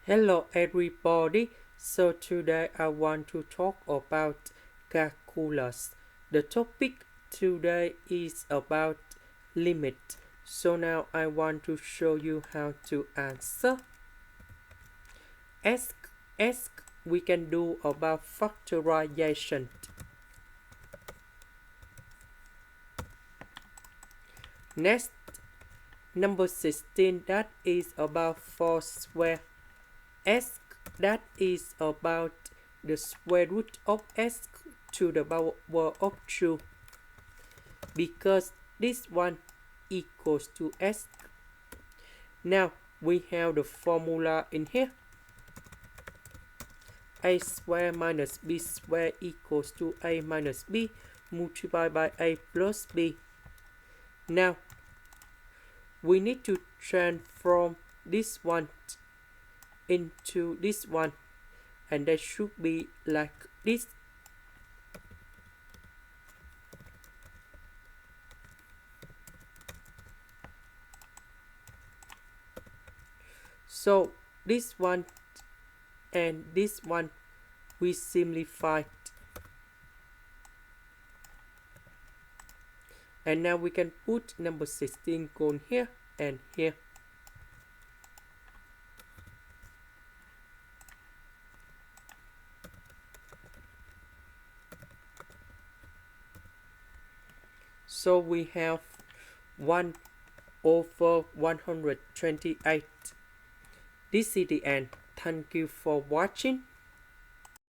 Hello everybody, so today I want to talk about calculus. The topic today is about limit. So now I want to show you how to answer. Ask we can do about factorization. Next, number 16, that is about 4 square. Ask that is about the square root of x to the power of 2, because this one equals to x. Now we have the formula in here. A square minus b square equals to a minus b multiplied by a plus b. Now we need to transform this one into this one, and that should be like this. So this one and this one we simplified, and now we can put number 16 going here and here. So we have 1 over 128. This is the end. Thank you for watching.